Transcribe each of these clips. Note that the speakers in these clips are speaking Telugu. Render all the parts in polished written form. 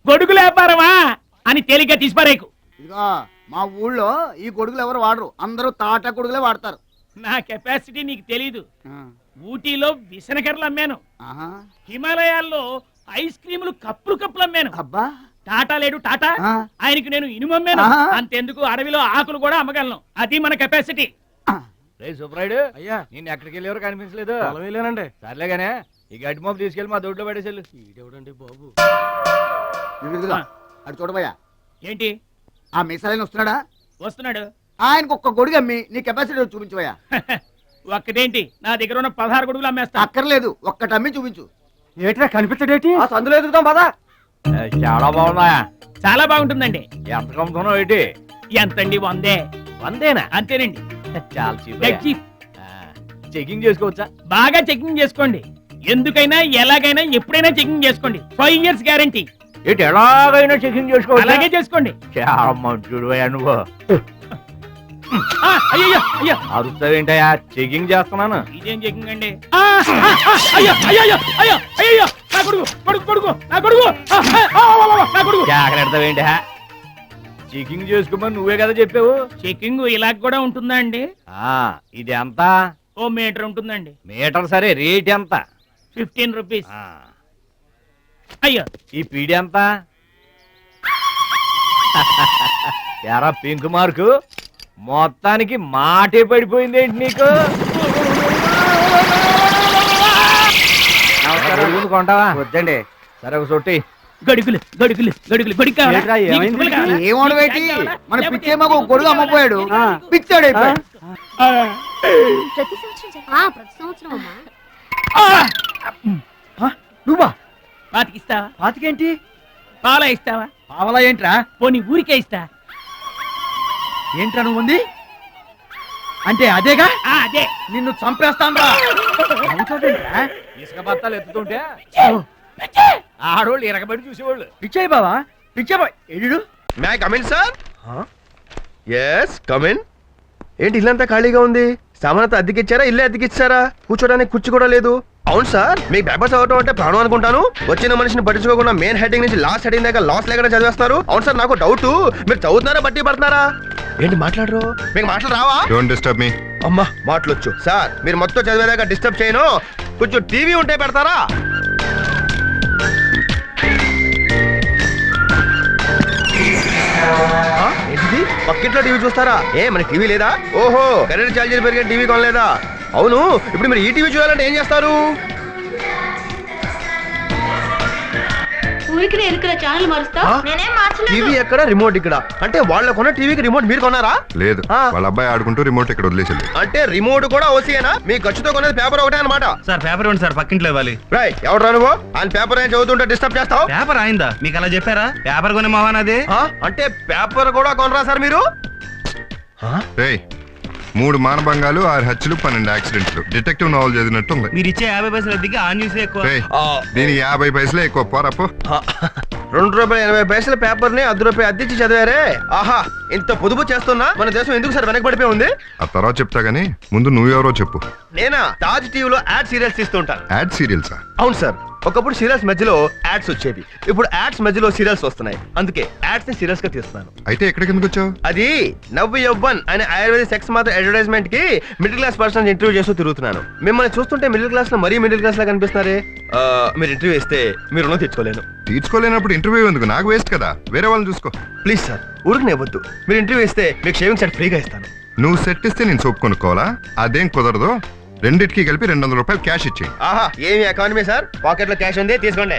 గొడుగుల వ్యాపారమా అని తేలిగ్గా తీసిపారేకు. ఇదిగో మా ఊళ్ళో ఈ గొడుగులు ఎవరు వాడరు, అందరూ తాటా గొడుగులే వాడతారు. నా కెపాసిటీ నీకు తెలీదు. ఊటీలో విసనకర్రలు అమ్మాను, ఆహా. హిమాలయాల్లో ఐస్ క్రీములు కప్పులు కప్పులు అమ్మాను. అబ్బా, టాటా లేడు టాటా, ఆయనకి నేను ఇనుము అమ్మాను. అంతెందుకు అడవిలో ఆకులు కూడా అమ్మగలను. అది మన కెపాసిటీ. సుబ్రాయుడు అయ్యా, నేను ఎక్కడికి వెళ్ళేవారు కనిపించలేదు. వెళ్ళానండి. సర్లేగానే ఈ గడ్డి మోపు తీసుకెళ్ళి మా దొడ్లో పడేసేళ్ళు. ఈడెవడండి బాబు? అటు చూడబోయా. ఏంటి? ఆ మిసలైన వస్తున్నాడా? వస్తున్నాడు. ఆయనకు ఒక్క గొడుగు అమ్మి నీ కెపాసిటీ చూపించబోయా. ఒక్కటేంటి, నా దగ్గర ఉన్న 16 గొడుగులు అమ్మేస్తా. అక్కర్లేదు, ఒక్కటి అమ్మి చూపించు. ఏట్రా కనిపించడేటి? సందులో ఎదుగుతాం పదా. చాలా బాగున్నాయా? చాలా బాగుంటుందండి. ఎంత కమ్ముతున్నావు ఏంటి? ఎంతండి? 100. 100 అంతేనండి. చాలా చీప్. చెకింగ్ చేసుకోవచ్చా? బాగా చెకింగ్ చేసుకోండి. ఎందుకైనా ఎలాగైనా ఎప్పుడైనా చెకింగ్ చేసుకోండి. 5 years గ్యారంటీ. ఏంటి ఎలాగైనా చెకింగ్ చేసుకోవచ్చు? అలాగే చేసుకోండి. చాలా మంచుడు నువ్వు. అయ్యో అయ్యో, అరుస్తావేంటయ్యా? చెకింగ్ చేస్తున్నాను. ఇదేం చెకింగ్ అండి? అయ్యో అయ్యో అయ్యో అయ్యో, నా కొడుకు కొడుకు కొడుకు నా కొడుకు నా కొడుకు. జాగ్రత్తవేంటి? చెకింగ్ చేసుకోమని నువ్వే కదా చెప్పావు. చెకింగ్ ఇలా కూడా ఉంటుందా అండి? ఇది ఎంత? 1 మీటర్ ఉంటుందండి. మీటర్ సరే, రేట్ ఎంత? 15 రూపీస్. అయ్యో, ఈ పీడి ఎంత? ఎరా పింక్ మార్కు, మొత్తానికి మాటే పడిపోయింది ఏంటి నీకు? కొంటావా? వద్దండి. సరే ఒక సొట్టి. గడుగులు గడుగులు గడుగులు గొడుగు కావాలా? ఏమోడు పెట్టి మన పిచ్చేమో గొడుగు అమ్మపోయాడు, పిచ్చాడు అయిపోయాడు. ప్రతి సంవత్సరం నువ్వా? పాతికిస్తావా? పాతికేంటి? పాలా ఇస్తావా? పావలా ఏంట్రా? పోనీ ఊరికే ఇస్తా. ఏంట్రా నువ్వు ఉంది అంటే? అదేగా, అదే. నిన్ను చంపేస్తాను రా. ఇసుక బత్తాలు ఎత్తుతుంటే ఆడోళ్ళు ఇరగబడి చూసేవాళ్ళు. పిచ్చాయి బావా, పిచ్చా బాయ్. ఎడు may I come in sir? yes come in. ఏంటి ఇల్లంతా ఖాళీగా ఉంది? సామానంతా అద్దెకిచ్చారా? ఇల్లే అద్దెకిచ్చారా? కూర్చోడానికి కుర్చీ కూడా లేదు. అవును సార్, మీకు పేపర్ చదవటం అంటే ప్రాణం అనుకుంటాను. వచ్చిన మనిషిని పట్టించుకోకుండా మెయిన్ హెడ్డింగ్ నుంచి లాస్ట్ హెడ్డింగ్ దాకా లాస్ లేకుండా చదివేస్తారు. అవును సార్, నాకు డౌట్, మీరు చదువుతున్నారా బట్టి పడుతున్నారా? ఏంటి మాట్లాడరు? మీకు మాటలు రావా? Don't disturb me. అమ్మా మాటలొచ్చు సార్. మీరు మొత్తం చదివేదాకా డిస్టర్బ్ చేయను. కొంచెం టీవీ ఉంటే పెడతారా? ఏంటిది? పక్కింట్లో టీవీ చూస్తారా? మన టీవీ లేదా? ఓహో, కరెంట్ ఛార్జీలు పెరిగే టీవీ కొనలేదా? అవును, ఇప్పుడు మీరు ఈ టీవీ చూడాలంటే ఏం చేస్తారు? ఊరికి ఎరుకుల ఛానల్ మారుస్తావు. నేనేం మార్చలేదు. టీవీ ఎక్కడ, రిమోట్ ఇక్కడ. అంటే వాళ్ళ కొన్న టీవీకి రిమోట్ మీరు కొన్నారా? లేదు, వాళ్ళ అబ్బాయి ఆడుకుంటూ రిమోట్ ఇక్కడ వదిలేసింది. అంటే రిమోట్ కూడా ఓసీయేనా? మీ ఖర్చుతో కొన్నది పేపర్ ఒకటే అన్నమాట. సార్ పేపర్ ఇవ్వండి సార్, పక్కింట్లో ఇవ్వాలి. రై, ఎవరు నువ్వు? ఆయన పేపర్ ఏం చదువుతుంటే డిస్టర్బ్ చేస్తావు? పేపర్ అయిందా? మీకు అలా చెప్పారా? పేపర్ కొనే మహానాది. అంటే పేపర్ కూడా కొనరా సార్ మీరు? రేయ్, 3 మానభంగాలు, 6 హత్యలు, 12 యాక్సిడెంట్లు. డిటెక్టివ్ నావల్ చదివినట్టు ఉంది. మీరు ఇచ్చే 50 పైసలు దిగి ఆ న్యూస్ ఎక్కువ. దీనికి 50 పైసలే ఎక్కువ. పోరాపో. ₹2.80 పేపర్ ని ₹10 అద్దెచ్చి చదివారే. ఆహా, ఇంత పొదుపు చేస్తున్నా మన దేశం ఎందుకు సార్ వెనకబడిపోయి ఉంది? ఆ తర్వాత చెప్తా గానీ ముందు నువ్వెవరో చెప్పు. నేనా? తాజ్ టీవీలో యాడ్ సీరియల్స్ తీస్తుంటాను. యాడ్ సీరియల్సా? అవును సార్, ఒకప్పుడు సీరియల్స్ మధ్యలో యాడ్స్ వచ్చేవి. ఇప్పుడు యాడ్స్ మధ్యలో సీరియల్స్ వస్తున్నాయి. అందుకే యాడ్స్ ని సీరియల్స్ గా తీస్తున్నాను. అయితే ఎక్కడికి ఎందుకు వచ్చావు? అది నవ్వు యవ్వన్ అనే ఆయుర్వేదిక్ సెక్స్ మాత్రం అడ్వర్టైజ్మెంట్ కి మిడిల్ క్లాస్ పర్సన్ ఇంటర్వ్యూ చేస్తూ తిరుగుతున్నాను. మిమ్మల్ని చూస్తుంటే మిడిల్ క్లాస్ లో మరీ మిడిల్ క్లాస్ లా కనిపిస్తున్నారే. మీరు ఇంటర్వ్యూ ఇస్తే మీరు రుణం తెచ్చుకోలేను. తీర్చుకోలేనప్పుడు ఇంటర్వ్యూ ఎందుకు? నాకు వేస్ట్ కదా, వేరే వాళ్ళని చూసుకో. ప్లీజ్ సార్, ఊరికి ఇవ్వద్దు. మీరు ఇంటర్వ్యూ ఇస్తే మీకు షేవింగ్ సెట్ ఫ్రీగా ఇస్తాను. నువ్వు సెట్ ఇస్తే నేను సోప్ కొనుక్కోవాలా? అదేం కుదరదు. రెండిటికి కలిపి ₹200 క్యాష్ ఇచ్చేయి. ఆహా, ఏమి ఎకానమీ సార్. పాకెట్ లో క్యాష్ ఉంది, తీసుకోండి.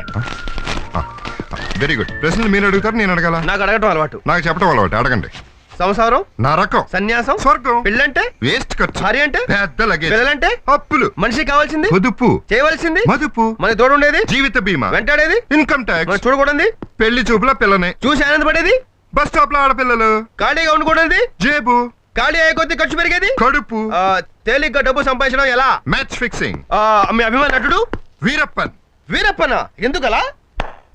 Very good. ప్రశ్నలు మీరు అడుగుతారు, నేను అడగాల? నాకు అడగటం అలవాటు. నాకు చెప్పడం అలవాటు. అడగండి. సంసారం, నరకం, సన్యాసం, స్వర్గం, పెళ్ళంటే వేస్ట్ ఖర్చు, భార్య అంటే పెద్ద లగేజ్, పిల్లలంటే అప్పులు, మనిషికి కావాల్సింది పొదుపు, చేయవలసింది మదుపు, మన తోడుండేది జీవిత బీమా, వెంటాడేది ఇన్కమ్ ట్యాక్స్, చూడకూడదు పెళ్లి చూపుల పిల్లని చూసి ఆనందపడేది, బస్ స్టాప్ లో ఆడపిల్లలు, ఖాళీగా ఉండకూడదు జేబు, ఖాళీ అయ్యే కొద్ది ఖర్చు పెరిగేది, కడుపు, తేలిగ్గా డబ్బు సంపాదించడం ఎలా? Match fixing. మీ అభిమాన నటుడు వీరప్పన్. వీరప్పన ఎందుకలా?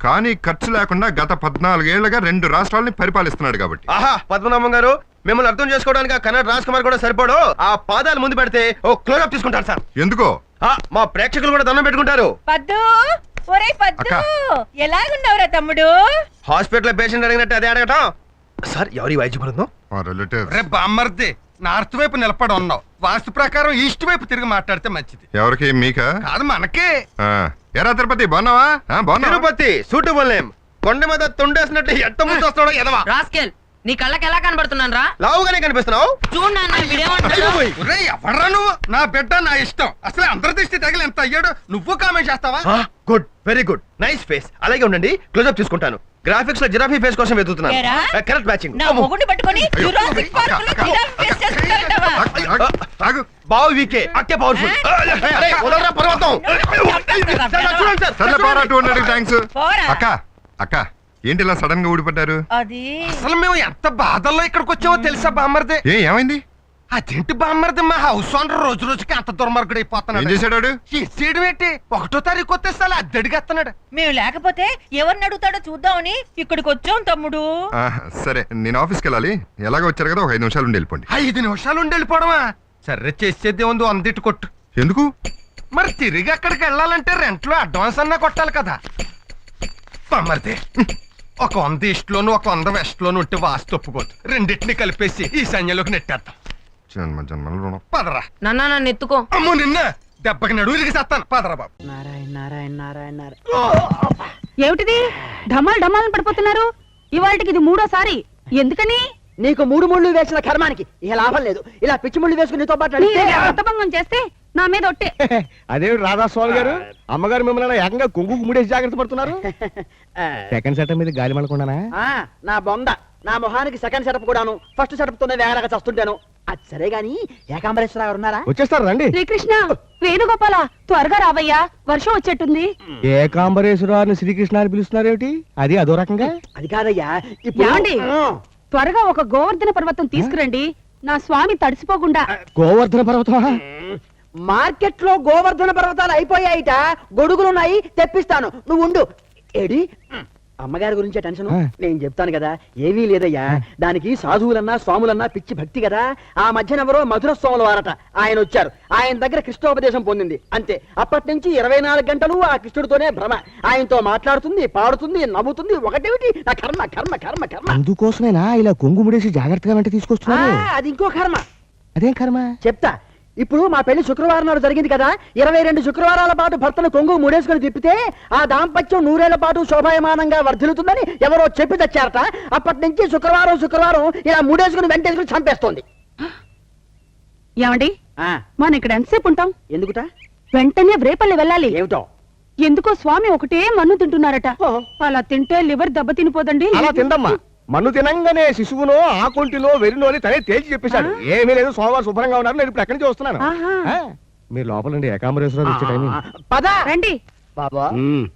కానీ ఖర్చు లేకుండా గత 14 ఏళ్లుగా 2 రాష్ట్రాలని పరిపాలిస్తున్నాడు కాబట్టి. ఆహా, పద్మనాభం గారు, మిమ్మల్ని అర్థం చేసుకోవడానికి ఆ కన్నడ రాజ్ కుమార్ కూడా సరిపోడు. ఆ పాదాలు ముందు పెడితే ఓ క్లోజప్ తీసుకుంటారు సార్. ఎందుకో? మా ప్రేక్షకులు కూడా దండం పెట్టుకుంటారు. పద్దు, ఒరే పద్దు, ఎలాగున్నావురా తమ్ముడు? హాస్పిటల్ పేషెంట్ అడిగినట్టు అదే అడగటం. సార్ ఎవరి వైద్య బృందం? మా రిలేటివ్స్. రే బామ్మర్ది, నార్త్ వైపు నిలబడి ఉన్నావు. వాస్తు ప్రకారం ఈస్ట్ వైపు తిరిగి మాట్లాడితే మంచిది. ఎవరికి మీకా? కాదు మనకే. ఎరా తిరుపతి బాగున్నావా? బాగున్నా. Tirupati suitable name. కొండ మీద తుండేసినట్టు ఎంత ముందు వస్తాడో ఎదవా. రాస్కెల్, నీ కళ్ళకి ఎలా కనబడుతున్నాను రా? లావుగానే కనిపిస్తున్నావు. చూడు నాన్న, వీడేమంటాడు? రే ఎవడ్రా నువ్వు? నా బిడ్డ నా ఇష్టం. అసలు అందరి దృష్టి తగిలి ఎంత అయ్యాడు. నువ్వు కామెంట్ చేస్తావా? Good, very good, nice face. అలాగే ఉండండి, క్లోజ్అప్ తీసుకుంటాను. గ్రాఫిక్స్ లో జిరాఫీ ఫేస్ కోసం వెతుకుతున్నాను. ఏరా? Correct matching. నా మొగుడిని పట్టుకొని జురాసిక్ పార్క్ లో జిరాఫీ ఫేస్ చేస్తున్నాడంటావా? ఆగు. బావు వీకే అక్కే పవర్ఫుల్. వదలరా పర్వతం. చూడండి సార్. సర్లే పోరా, 200 థ్యాంక్స్. పోరా. అక్క అక్క ఏంటి ఇలా సడన్ గా ఊడిపడ్డారు? అది అసలు మేము ఎంత బాధల్లో ఇక్కడికి వచ్చామో తెలుసా బామ్మర్ది? ఏమైంది? అదేంటి బామ్మర్ది, మా హౌస్ ఓనర్ రోజు రోజుకి అంత దుర్మార్గుడు ఏం అయిపోతున్నాడు. చేశాడు వాడు? చేయడం ఏంటి? 1వ తారీఖు వచ్చేస్తా అద్దెడిగేస్తున్నాడు. మేము లేకపోతే ఎవరిని అడుగుతాడో చూద్దామని ఇక్కడికి వచ్చాం తమ్ముడు. సరే నేను ఆఫీస్కి వెళ్ళాలి. ఎలాగో వచ్చారు కదా, ఒక 5 నిమిషాలు ఉండి వెళ్ళిపోండి. 5 నిమిషాలు ఉండి వెళ్ళిపోవడమా? సరే చేసేది ఉంది, వందిట్టు కొట్టు. ఎందుకు? మరి తిరిగి అక్కడికి వెళ్ళాలంటే రెంట్లో అడ్వాన్స్ అన్నా కొట్టాలి కదా. బామ్మర్ది, ఒక 100 ఈస్ట్ లోను, ఒక 100 వెస్ట్ లోను ఉంటే వాస్తు ఒప్పుకోదు. రెండింటిని కలిపేసి ఈ సైన్యంలోకి నెట్టేద్దాం. జన్మ జన్మల రుణం. పదరా. నాన్న నన్ను ఎత్తుకో. అమ్మో నిన్న దెబ్బకి నడువు ఇరిగి చేస్తాను. పదరా బాబు. ఏమిటిది ఢమాల్ ఢమాల్ పడిపోతున్నారు? ఇవాళకి ఇది 3వసారి. ఎందుకని? నీకు 3 ముళ్ళు వేసిన కర్మానికి ఇక లాభం లేదు. ఇలా పిచ్చి ముళ్ళు వేసుకుని నీతో పాటు నడిస్తే అర్థభంగం చేస్తే నా మీద ఒట్టే. అదేమిటి రాధాస్వామి గారు, అమ్మగారు మిమ్మల్ని ఏకంగా కొంగుకు ముడేసి జాగ్రత్త పడుతున్నారు. సెకండ్ సెటప్ మీద గాలి మనకుండానా? నా బొంద, నా మొహానికి సెకండ్ సెటప్ కూడాను. ఫస్ట్ సెటప్ తోనే వేగనగా చస్తుంటాను. అది సరే గాని ఏకాంబరేశ్వర గారు ఉన్నారా? వచ్చేస్తారు రండి. శ్రీకృష్ణ, వేణుగోపాల, త్వరగా రావయ్యా, వర్షం వచ్చేట్టుంది. ఏకాంబరేశ్వరాన్ని శ్రీకృష్ణ అని పిలుస్తున్నారేమిటి? అది అదో రకంగా. అది కాదయ్యా, ఏమండి? త్వరగా ఒక గోవర్ధన పర్వతం తీసుకురండి, నా స్వామి తడిసిపోకుండా. గోవర్ధన పర్వతమా? మార్కెట్ లో గోవర్ధన పర్వతాలు అయిపోయాయిట. గొడుగులున్నాయి, తెప్పిస్తాను. నువ్వు ఉండు. ఏడి అమ్మగారి గురించే టెన్షన్. నేను చెప్తాను కదా, ఏమీ లేదయ్యా. దానికి సాధువులన్నా స్వాములన్నా పిచ్చి భక్తి కదా. ఆ మధ్యనెవరో మధుర స్వాముల వారట. ఆయన వచ్చారు, ఆయన దగ్గర కృష్ణోపదేశం పొందింది. అంతే, అప్పటి నుంచి 24 గంటలు ఆ కృష్ణుడితోనే భ్రమ. ఆయనతో మాట్లాడుతుంది, పాడుతుంది, నవ్వుతుంది. ఒకటేమిటి, నా కర్మ కర్మ కర్మ కర్మ. అందుకోసమేనా ఇలా కొంగు ముడేసి జాగ్రత్తగా వెంట తీసుకొస్తున్నారు? అది ఇంకో కర్మ. అదేం కర్మ? చెప్తా. ఇప్పుడు మా పెళ్లి శుక్రవారం నాడు జరిగింది కదా. 22 శుక్రవారాల పాటు భర్తను కొంగు ముడేసుకుని తిప్పితే ఆ దాంపత్యం 100 ఏళ్ల పాటు శోభాయమానంగా వర్ధిల్లుతుందని ఎవరో చెప్పి తెచ్చారట. అప్పటి నుంచి శుక్రవారం ఇలా ముడేసుకుని వెంటేసుకుని చంపేస్తోంది. ఏమండి, మనం ఇక్కడ ఎంతసేపు ఉంటాం? ఎందుకుట? వెంటనే రేపల్లి వెళ్ళాలి. ఏమిటో ఎందుకో స్వామి ఒకటే మన్ను తింటున్నారట. అలా తింటే లివర్ దెబ్బ తినిపోదండి. అలా తిందమ్మా. మన్ను తినంగానే శిశువునో ఆకుంటిలో వెరినో అని తనే తేల్చి చెప్పేశాడు. ఏమీ లేదు, సోమవారం శుభ్రంగా ఉన్నారు. నేను ఇప్పుడు ఎక్కడి నుంచి వస్తున్నాను. మీరు లోపలండి, ఏకాంబరేశ్వరం వచ్చే టైం. పద రండి. బాబా,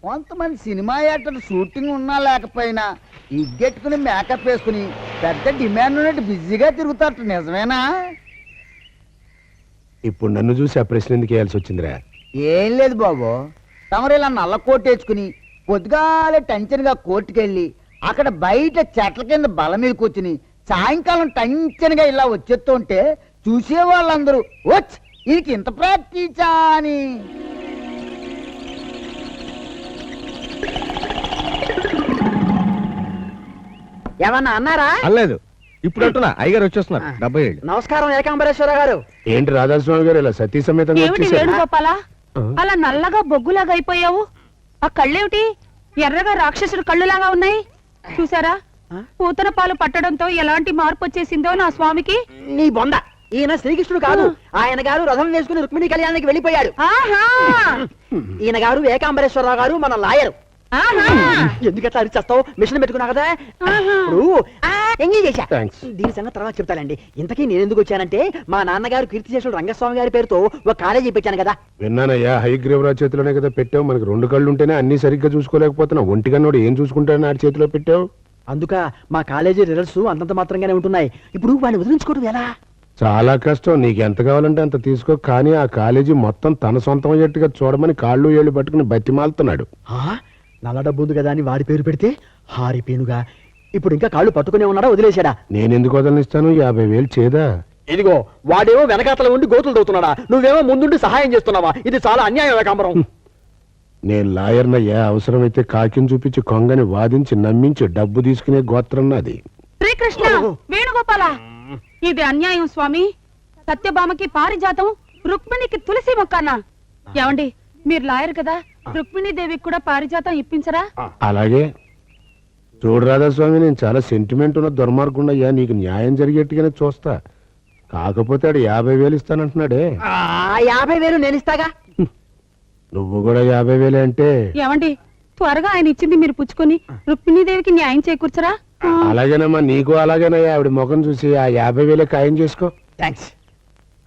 కొంతమంది సినిమా యాక్టర్లు షూటింగ్ ఉన్నా లేకపోయినా ఇగ్గెట్టుకుని మేకప్ వేసుకుని పెద్ద డిమాండ్ ఉన్నట్టు బిజీగా తిరుగుతారు. నిజమేనా? ఇప్పుడు నన్ను చూసి ఆ ప్రశ్న ఎందుకు వేయాల్సి వచ్చిందిరా? ఏం లేదు బాబు, తమరు ఇలా నల్ల కోట్ వేసుకుని పొద్దుగాలే టెన్షన్ గా కోర్టుకెళ్ళి అక్కడ బయట చెట్ల కింద బల మీద కూర్చుని సాయంకాలం టెన్షన్ గా ఇలా వచ్చేస్తుంటే చూసే వాళ్ళందరూ వచ్చి వీరికి ఇంత ప్రాక్టీసా అని. ఏమన్నా అన్నారా? అనలేదు, ఇప్పుడు అంటున్నా. అయ్యగారు వచ్చేస్తున్నారు. 70 ఏళ్ళు. నమస్కారం ఏకాంబరేశ్వర గారు. ఏంటి రాధాస్వామి గారు ఇలా సతీ సమేతంగా ఏమిటి వచ్చేసారు? వేణుగోపాల, అలా నల్లగా బొగ్గులాగా అయిపోయావు? ఆ కళ్ళేమిటి ఎర్రగా రాక్షసుడు కళ్ళులాగా ఉన్నాయి? చూసారా, పూతన పాలు పట్టడంతో ఎలాంటి మార్పు వచ్చేసిందో నా స్వామికి. నీ బొంద, ఈయన శ్రీకృష్ణుడు కాదు. ఆయన గారు రథం వేసుకుని రుక్మిణి కళ్యాణానికి వెళ్ళిపోయాడు. ఈయన గారు ఏకాంబరేశ్వరరావు గారు, మన లాయరు. ఎందుకట్లా అరిచేస్తావు? మిషన్ పెట్టుకున్నా కదా. ఎంజాయ్ చేశా. దీని సంగతి తర్వాత చెప్తానండి. ఇంతకీ నేను ఎందుకు వచ్చానంటే, మా నాన్నగారు కీర్తిశేషుడు రంగస్వామి గారి పేరుతో ఒక కాలేజీ పెట్టాను కదా. విన్నానయ్యా, హైగ్రీవరాజ్ చేతిలోనే కదా పెట్టావు. మనకు 2 కళ్ళు ఉంటేనే అన్ని సరిగ్గా చూసుకోలేకపోతున్నావు. ఒంటిగన్నోడు ఏం చూసుకుంటాడని ఆడి చేతిలో పెట్టావు. అందుక మా కాలేజీ రిజల్ట్స్ అంతంత మాత్రంగానే ఉంటున్నాయి. ఇప్పుడు వాడిని వదిలించుకోవడం ఎలా? చాలా కష్టం. నీకు ఎంత కావాలంటే అంత తీసుకో. కానీ ఆ కాలేజీ మొత్తం తన సొంతం అయ్యేట్టుగా చూడమని కాళ్ళు ఏళ్ళు పట్టుకుని బతిమాలుతున్నాడు. నల్ల డబ్బు ఉంది కదా అని వాడి పేరు పెడితే హారిపేనుగా. ఇప్పుడు ఇంకా కాళ్ళు పట్టుకునే ఉన్నాడా, వదిలేశాడా? నేనెందుకు వదలనిస్తాను? 50,000 చేదా? ఇదిగో, వాడేమో వెనకాతల ఉండి గోతులు దవుతున్నాడా, నువ్వేమో ముందుండి సహాయం చేస్తున్నావా? ఇది చాలా అన్యాయం ఏకాంబరం. నేను లాయర్నయ్యా, అవసరమైతే కాకిని చూపించి కొంగని వాదించి నమ్మించి డబ్బు తీసుకునే గోత్రం నాది. శ్రీకృష్ణ వేణుగోపాల ఇది అన్యాయం స్వామి. సత్యభామకి పారిజాతం, రుక్మిణికి తులసి మొక్కన్నా. ఏమండి మీరు లాయర్ కదా, రుక్మిణీదేవికి కూడా పారిజాతం ఇప్పించరా? అలాగే చూడు రాధాస్వామి, నేను చాలా సెంటిమెంట్ ఉన్న దుర్మార్గుండయ్యా, నీకు న్యాయం జరిగేట్టుగానే చూస్తా. కాకపోతే ఆడు 50,000 ఇస్తానంటున్నాడే. 50,000 నేను ఇస్తాగా. నువ్వు కూడా 50,000 అంటే ఏమండి త్వరగా ఆయన ఇచ్చింది మీరు పుచ్చుకొని రుక్మిణీదేవికి న్యాయం చేకూర్చరా? అలాగేనమ్మా, నీకు అలాగేనయ్యా. ఆవిడ ముఖం చూసి ఆ 50,000 ఖాయం చేసుకో. థ్యాంక్స్.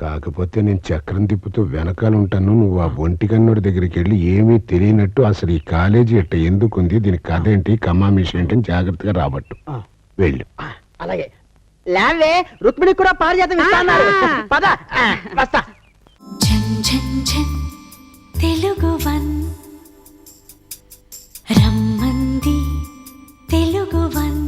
కాకపోతే నేను చక్రం తిప్పుతూ వెనకాల ఉంటాను. నువ్వు ఆ ఒంటికన్నుడి దగ్గరికి వెళ్ళి ఏమీ తెలియనట్టు అసలు ఈ కాలేజీ ఎట్ట ఎందుకుంది, దీని కథ ఏంటి, కమామిషి ఏంటి అని జాగ్రత్తగా రాబట్టు. వెళ్ళు. అలాగే లేవే, రుక్మిణికి కూడా పారిజాతం ఇస్తా అన్నారు. పద వస్తా. తెలుగువన్ రమ్మంది తెలుగువన్